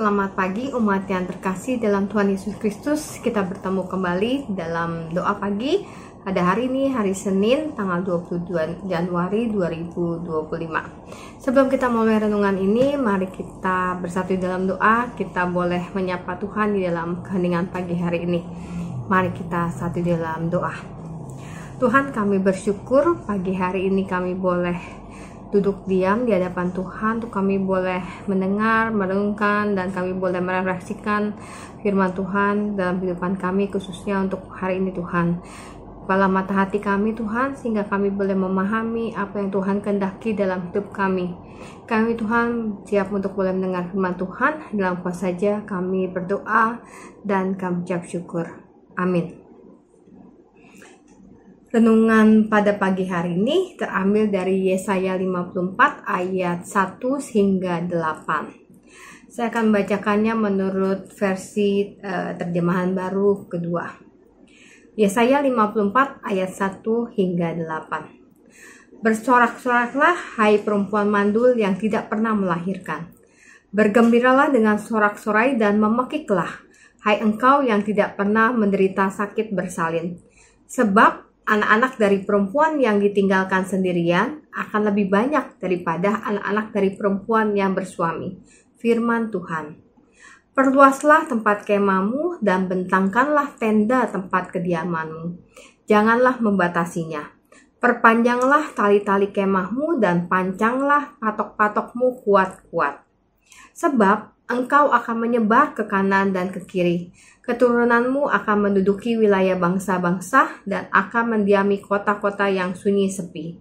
Selamat pagi umat yang terkasih dalam Tuhan Yesus Kristus. Kita bertemu kembali dalam doa pagi pada hari ini, hari Senin, tanggal 22 Januari 2025. Sebelum kita mulai renungan ini, mari kita bersatu dalam doa. Kita boleh menyapa Tuhan di dalam keheningan pagi hari ini. Mari kita satu dalam doa. Tuhan, kami bersyukur pagi hari ini kami boleh duduk diam di hadapan Tuhan, untuk kami boleh mendengar, merenungkan, dan kami boleh merefleksikan firman Tuhan dalam kehidupan kami, khususnya untuk hari ini Tuhan. Bukalah mata hati kami Tuhan, sehingga kami boleh memahami apa yang Tuhan kehendaki dalam hidup kami. Kami Tuhan siap untuk boleh mendengar firman Tuhan. Dalam kuasa saja kami berdoa dan kami ucap syukur. Amin. Renungan pada pagi hari ini terambil dari Yesaya 54 ayat 1 hingga 8. Saya akan membacakannya menurut versi terjemahan baru kedua. Yesaya 54 ayat 1 hingga 8. Bersorak-soraklah hai perempuan mandul yang tidak pernah melahirkan. Bergembiralah dengan sorak-sorai dan memekiklah, hai engkau yang tidak pernah menderita sakit bersalin. Sebab anak-anak dari perempuan yang ditinggalkan sendirian akan lebih banyak daripada anak-anak dari perempuan yang bersuami. Firman Tuhan. Perluaslah tempat kemahmu dan bentangkanlah tenda tempat kediamanmu. Janganlah membatasinya. Perpanjanglah tali-tali kemahmu dan pancanglah patok-patokmu kuat-kuat. Sebab engkau akan menyebar ke kanan dan ke kiri. Keturunanmu akan menduduki wilayah bangsa-bangsa dan akan mendiami kota-kota yang sunyi sepi.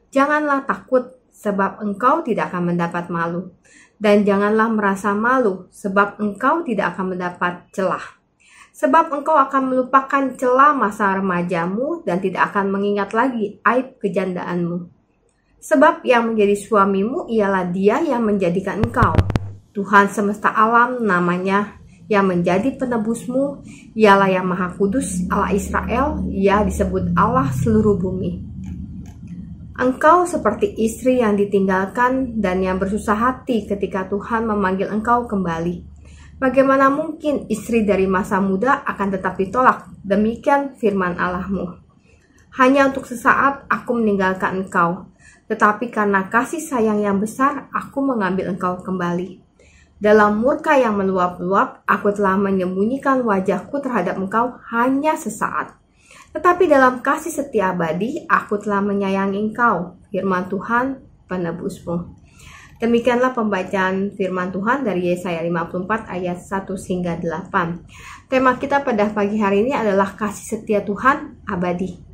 Janganlah takut, sebab engkau tidak akan mendapat malu. Dan janganlah merasa malu, sebab engkau tidak akan mendapat celah. Sebab engkau akan melupakan celah masa remajamu dan tidak akan mengingat lagi aib kejandaanmu. Sebab yang menjadi suamimu ialah Dia yang menjadikan engkau. Tuhan semesta alam namanya, yang menjadi penebusmu ialah yang Maha Kudus, Allah Israel. Ia disebut Allah seluruh bumi. Engkau seperti istri yang ditinggalkan dan yang bersusah hati ketika Tuhan memanggil engkau kembali. Bagaimana mungkin istri dari masa muda akan tetap ditolak? Demikian firman Allahmu. Hanya untuk sesaat aku meninggalkan engkau, tetapi karena kasih sayang yang besar aku mengambil engkau kembali. Dalam murka yang meluap-luap, aku telah menyembunyikan wajahku terhadap engkau hanya sesaat. Tetapi dalam kasih setia abadi, aku telah menyayangi engkau. Firman Tuhan, penebusmu. Demikianlah pembacaan firman Tuhan dari Yesaya 54 ayat 1 hingga 8. Tema kita pada pagi hari ini adalah kasih setia Tuhan abadi.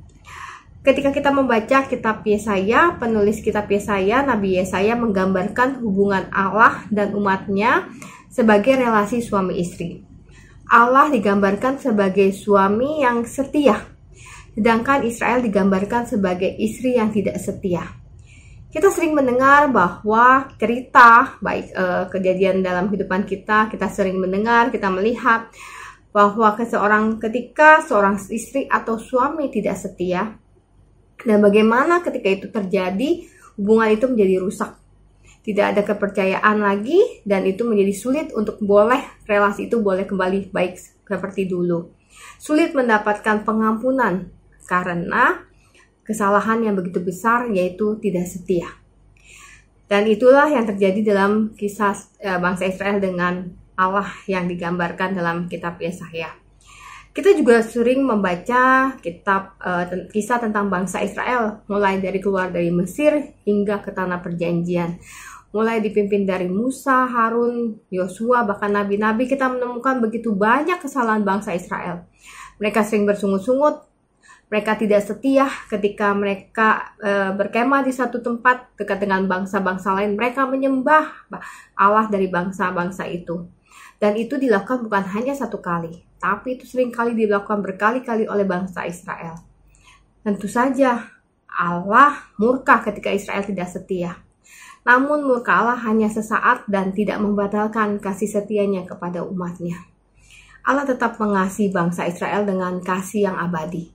Ketika kita membaca kitab Yesaya, penulis kitab Yesaya, Nabi Yesaya menggambarkan hubungan Allah dan umatnya sebagai relasi suami istri. Allah digambarkan sebagai suami yang setia, sedangkan Israel digambarkan sebagai istri yang tidak setia. Kita sering mendengar bahwa cerita, baik kejadian dalam kehidupan kita sering mendengar, kita melihat bahwa ketika seorang istri atau suami tidak setia, dan bagaimana ketika itu terjadi, hubungan itu menjadi rusak. Tidak ada kepercayaan lagi, dan itu menjadi sulit untuk relasi itu boleh kembali baik seperti dulu. Sulit mendapatkan pengampunan karena kesalahan yang begitu besar, yaitu tidak setia. Dan itulah yang terjadi dalam kisah bangsa Israel dengan Allah yang digambarkan dalam kitab Yesaya. Kita juga sering membaca kitab kisah tentang bangsa Israel, mulai dari keluar dari Mesir hingga ke tanah perjanjian. Mulai dipimpin dari Musa, Harun, Yosua, bahkan nabi-nabi, kita menemukan begitu banyak kesalahan bangsa Israel. Mereka sering bersungut-sungut, mereka tidak setia ketika mereka berkemah di satu tempat dekat dengan bangsa-bangsa lain. Mereka menyembah Allah dari bangsa-bangsa itu. Dan itu dilakukan bukan hanya satu kali, tapi itu sering kali dilakukan berkali-kali oleh bangsa Israel. Tentu saja Allah murka ketika Israel tidak setia. Namun murka Allah hanya sesaat dan tidak membatalkan kasih setianya kepada umatnya. Allah tetap mengasihi bangsa Israel dengan kasih yang abadi.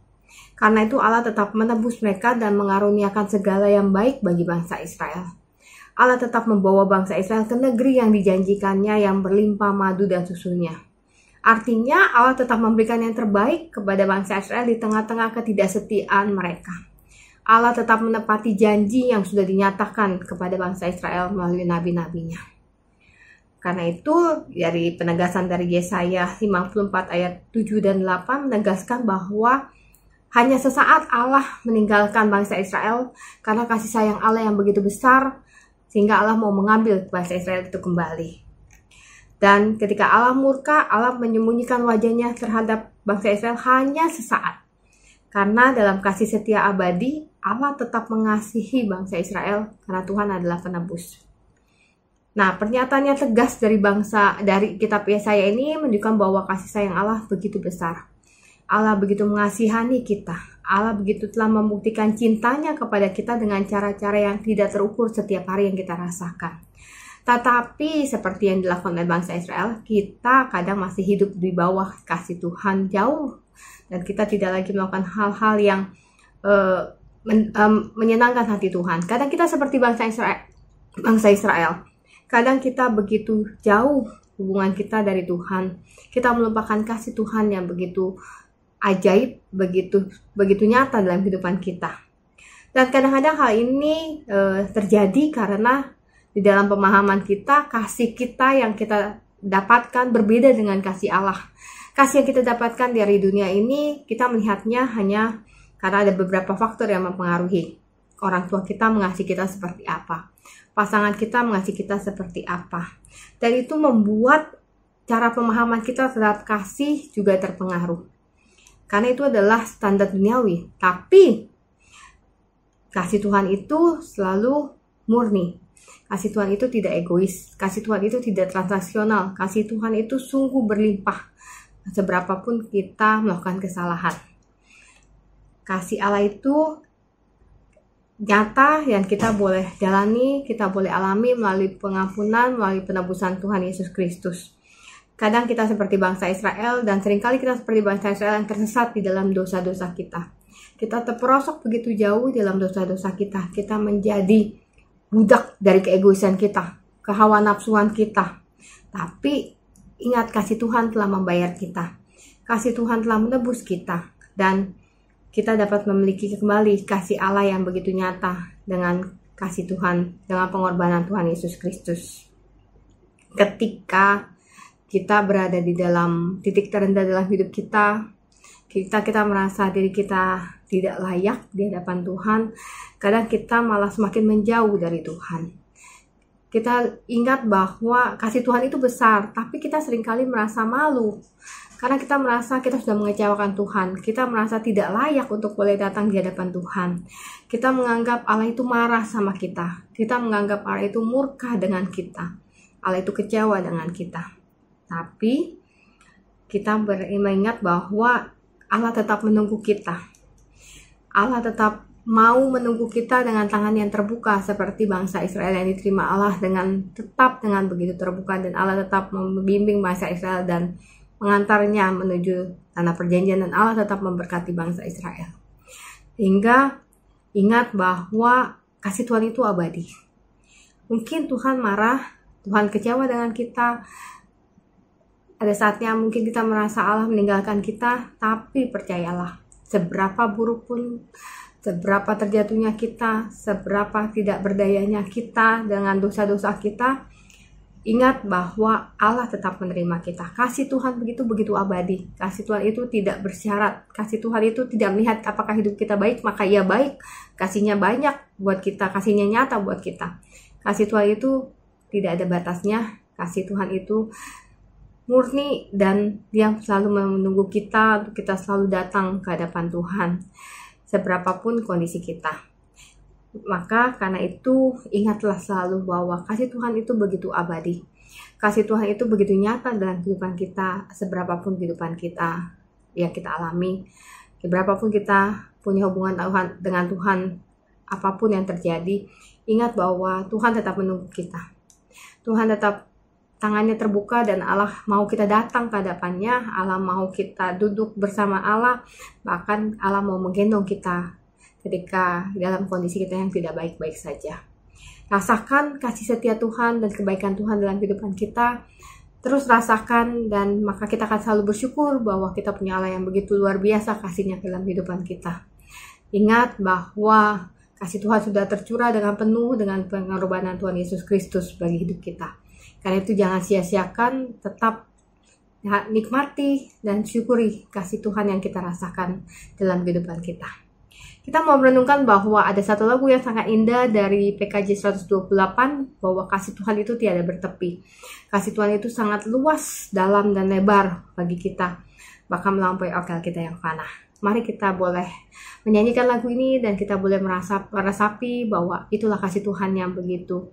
Karena itu Allah tetap menebus mereka dan mengaruniakan segala yang baik bagi bangsa Israel. Allah tetap membawa bangsa Israel ke negeri yang dijanjikannya yang berlimpah madu dan susunya. Artinya Allah tetap memberikan yang terbaik kepada bangsa Israel di tengah-tengah ketidaksetiaan mereka. Allah tetap menepati janji yang sudah dinyatakan kepada bangsa Israel melalui nabi-nabinya. Karena itu dari penegasan dari Yesaya 54 ayat 7 dan 8 menegaskan bahwa hanya sesaat Allah meninggalkan bangsa Israel karena kasih sayang Allah yang begitu besar sehingga Allah mau mengambil bangsa Israel itu kembali. Dan ketika Allah murka, Allah menyembunyikan wajahnya terhadap bangsa Israel hanya sesaat. Karena dalam kasih setia abadi, Allah tetap mengasihi bangsa Israel karena Tuhan adalah penebus. Nah, pernyataannya tegas dari kitab Yesaya ini menunjukkan bahwa kasih sayang Allah begitu besar. Allah begitu mengasihani kita. Allah begitu telah membuktikan cintanya kepada kita dengan cara-cara yang tidak terukur setiap hari yang kita rasakan. Tetapi seperti yang dilakukan oleh bangsa Israel, kita kadang masih hidup di bawah kasih Tuhan jauh. Dan kita tidak lagi melakukan hal-hal yang menyenangkan hati Tuhan. Kadang kita seperti bangsa Israel. Kadang kita begitu jauh hubungan kita dari Tuhan. Kita melupakan kasih Tuhan yang begitu ajaib, begitu nyata dalam kehidupan kita. Dan kadang-kadang hal ini terjadi karena di dalam pemahaman kita, kasih kita yang kita dapatkan berbeda dengan kasih Allah. Kasih yang kita dapatkan dari dunia ini, kita melihatnya hanya karena ada beberapa faktor yang mempengaruhi. Orang tua kita mengasihi kita seperti apa, pasangan kita mengasihi kita seperti apa. Dan itu membuat cara pemahaman kita terhadap kasih juga terpengaruh. Karena itu adalah standar duniawi. Tapi kasih Tuhan itu selalu murni. Kasih Tuhan itu tidak egois. Kasih Tuhan itu tidak transaksional. Kasih Tuhan itu sungguh berlimpah. Seberapapun kita melakukan kesalahan. Kasih Allah itu nyata yang kita boleh jalani, kita boleh alami melalui pengampunan, melalui penebusan Tuhan Yesus Kristus. Kadang kita seperti bangsa Israel dan seringkali kita seperti bangsa Israel yang tersesat di dalam dosa-dosa kita. Kita terperosok begitu jauh dalam dosa-dosa kita. Kita menjadi budak dari keegoisan kita, kehawa nafsuan kita. Tapi ingat, kasih Tuhan telah membayar kita. Kasih Tuhan telah menebus kita. Dan kita dapat memiliki kembali kasih Allah yang begitu nyata dengan kasih Tuhan, dengan pengorbanan Tuhan Yesus Kristus. Ketika kita berada di dalam titik terendah dalam hidup kita merasa diri kita tidak layak di hadapan Tuhan, kadang kita malah semakin menjauh dari Tuhan. Kita ingat bahwa kasih Tuhan itu besar, tapi kita seringkali merasa malu. Karena kita merasa kita sudah mengecewakan Tuhan. Kita merasa tidak layak untuk boleh datang di hadapan Tuhan. Kita menganggap Allah itu marah sama kita. Kita menganggap Allah itu murka dengan kita. Allah itu kecewa dengan kita. Tapi kita mengingat bahwa Allah tetap menunggu kita. Allah tetap mau menunggu kita dengan tangan yang terbuka seperti bangsa Israel yang diterima Allah dengan begitu terbuka, dan Allah tetap membimbing bangsa Israel dan mengantarnya menuju tanah perjanjian, dan Allah tetap memberkati bangsa Israel. Hingga ingat bahwa kasih Tuhan itu abadi. Mungkin Tuhan marah, Tuhan kecewa dengan kita. Ada saatnya mungkin kita merasa Allah meninggalkan kita, tapi percayalah, seberapa buruk pun, seberapa terjatuhnya kita, seberapa tidak berdayanya kita dengan dosa-dosa kita, ingat bahwa Allah tetap menerima kita. Kasih Tuhan begitu abadi. Kasih Tuhan itu tidak bersyarat. Kasih Tuhan itu tidak melihat apakah hidup kita baik, maka ia baik. Kasihnya banyak buat kita, kasihnya nyata buat kita. Kasih Tuhan itu tidak ada batasnya. Kasih Tuhan itu murni dan Dia selalu menunggu kita untuk kita selalu datang ke hadapan Tuhan seberapapun kondisi kita. Maka karena itu ingatlah selalu bahwa kasih Tuhan itu begitu abadi. Kasih Tuhan itu begitu nyata dalam kehidupan kita, seberapapun kehidupan kita yang kita alami. Seberapapun kita punya hubungan dengan Tuhan, apapun yang terjadi, ingat bahwa Tuhan tetap menunggu kita. Tuhan tetap tangannya terbuka dan Allah mau kita datang ke hadapannya. Allah mau kita duduk bersama Allah. Bahkan Allah mau menggendong kita ketika dalam kondisi kita yang tidak baik-baik saja. Rasakan kasih setia Tuhan dan kebaikan Tuhan dalam kehidupan kita. Terus rasakan, dan maka kita akan selalu bersyukur bahwa kita punya Allah yang begitu luar biasa kasih-Nya dalam kehidupan kita. Ingat bahwa kasih Tuhan sudah tercurah dengan penuh dengan pengorbanan Tuhan Yesus Kristus bagi hidup kita. Karena itu jangan sia-siakan, tetap nikmati dan syukuri kasih Tuhan yang kita rasakan dalam kehidupan kita. Kita mau merenungkan bahwa ada satu lagu yang sangat indah dari PKJ 128, bahwa kasih Tuhan itu tiada bertepi. Kasih Tuhan itu sangat luas, dalam dan lebar bagi kita, bahkan melampaui akal kita yang fana. Mari kita boleh menyanyikan lagu ini dan kita boleh merasapi bahwa itulah kasih Tuhan yang begitu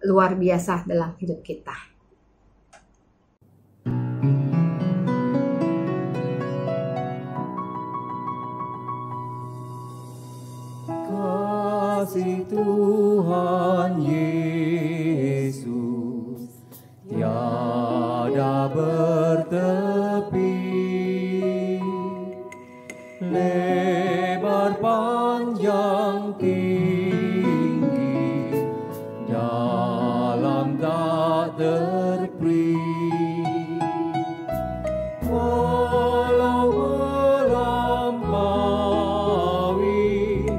luar biasa dalam hidup kita. Kasih Tuhan Yesus tiada bertepi, lebar panjang tinggi, dalam tak terperi. Walau melampaui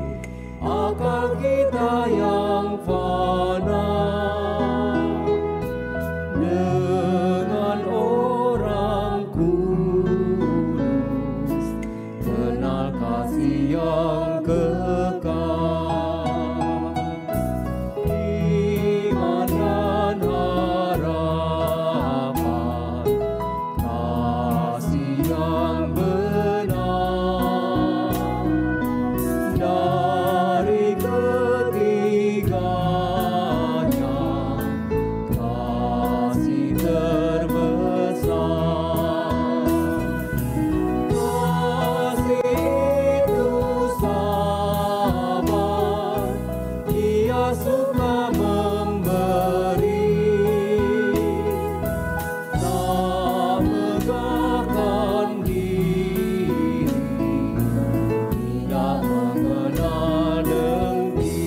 akal kita yang fana, dengan orang kudus kenal kasih yang kekal. Iman dan harapan, kasih yang benar, dari ketiganya kasih terbesar. Kasih itu sabar, Dia suka memberi, tak megahkan diri, tidak mengenal dengki.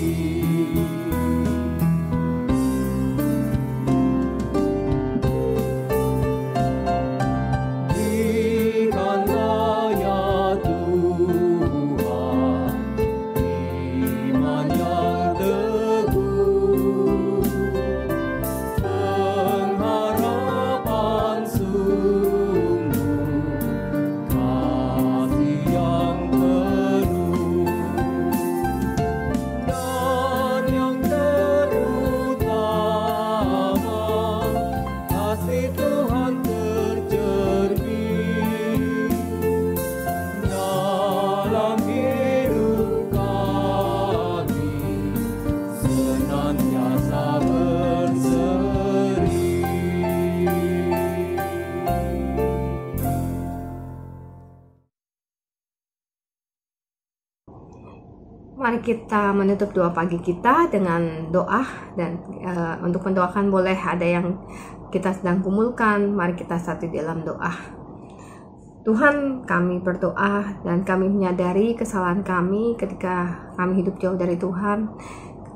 Berikanlah ya Tuhan iman yang teguh, pengharapan sungguh, kasih yang penuh, dan yang terutama kasih Tuhan tercermin dalam hidup kami, senantiasa berseri. Mari kita menutup doa pagi kita dengan doa, dan untuk mendoakan boleh ada yang kita sedang kumpulkan. Mari kita satu di dalam doa. Tuhan, kami berdoa dan kami menyadari kesalahan kami ketika kami hidup jauh dari Tuhan,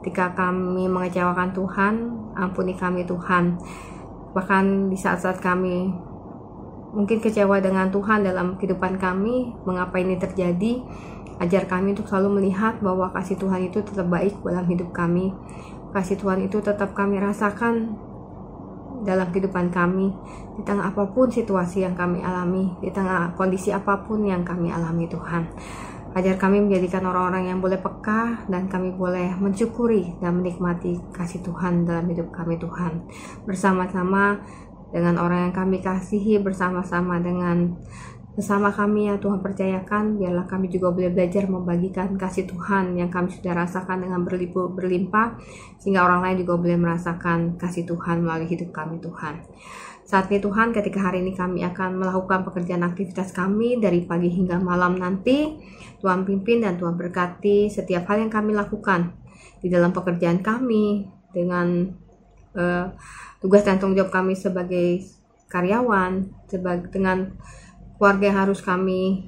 ketika kami mengecewakan Tuhan. Ampuni kami Tuhan, bahkan di saat-saat kami mungkin kecewa dengan Tuhan dalam kehidupan kami. Mengapa ini terjadi? Ajar kami untuk selalu melihat bahwa kasih Tuhan itu tetap baik dalam hidup kami. Kasih Tuhan itu tetap kami rasakan dalam kehidupan kami, di tengah apapun situasi yang kami alami, di tengah kondisi apapun yang kami alami Tuhan. Ajar kami menjadikan orang-orang yang boleh peka, dan kami boleh mensyukuri dan menikmati kasih Tuhan dalam hidup kami Tuhan. Bersama-sama dengan orang yang kami kasihi, bersama-sama dengan sesama kami yang Tuhan percayakan, biarlah kami juga boleh belajar membagikan kasih Tuhan yang kami sudah rasakan dengan berlimpah, sehingga orang lain juga boleh merasakan kasih Tuhan melalui hidup kami Tuhan. Saat ini Tuhan, ketika hari ini kami akan melakukan pekerjaan aktivitas kami dari pagi hingga malam nanti, Tuhan pimpin dan Tuhan berkati setiap hal yang kami lakukan di dalam pekerjaan kami, dengan tugas dan tanggung jawab kami sebagai karyawan, dengan keluarga yang harus kami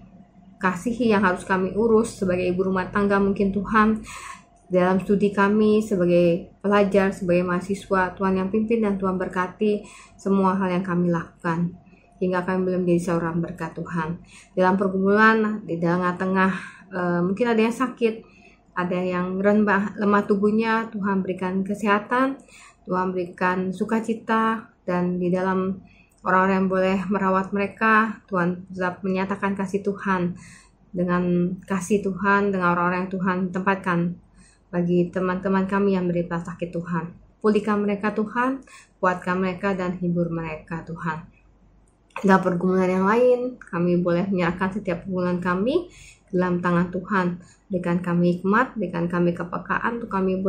kasihi, yang harus kami urus sebagai ibu rumah tangga mungkin Tuhan, dalam studi kami sebagai pelajar, sebagai mahasiswa. Tuhan yang pimpin dan Tuhan berkati semua hal yang kami lakukan, hingga kami belum menjadi seorang berkat Tuhan. Dalam pergumulan, di tengah-tengah mungkin ada yang sakit, ada yang lemah tubuhnya, Tuhan berikan kesehatan, Tuhan berikan sukacita, dan di dalam orang-orang yang boleh merawat mereka, Tuhan tetap menyatakan kasih Tuhan. Dengan kasih Tuhan, dengan orang-orang yang Tuhan tempatkan bagi teman-teman kami yang menderita sakit, Tuhan. Pulihkan mereka Tuhan, kuatkan mereka dan hibur mereka Tuhan. Dalam pergumulan yang lain, kami boleh menyerahkan setiap pergumulan kami dalam tangan Tuhan. Berikan kami hikmat, berikan kami kepekaan untuk kami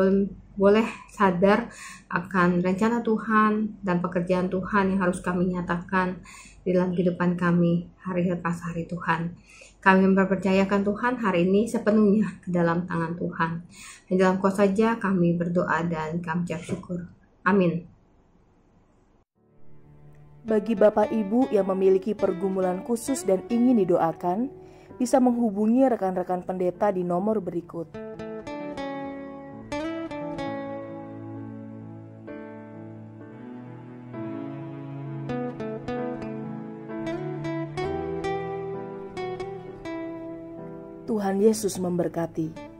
boleh sadar akan rencana Tuhan dan pekerjaan Tuhan yang harus kami nyatakan di dalam kehidupan kami hari lepas hari Tuhan. Kami mempercayakan Tuhan hari ini sepenuhnya ke dalam tangan Tuhan. Dan dalam kuasa saja kami berdoa dan kami ucap syukur. Amin. Bagi Bapak Ibu yang memiliki pergumulan khusus dan ingin didoakan, bisa menghubungi rekan-rekan pendeta di nomor berikut. Tuhan Yesus memberkati.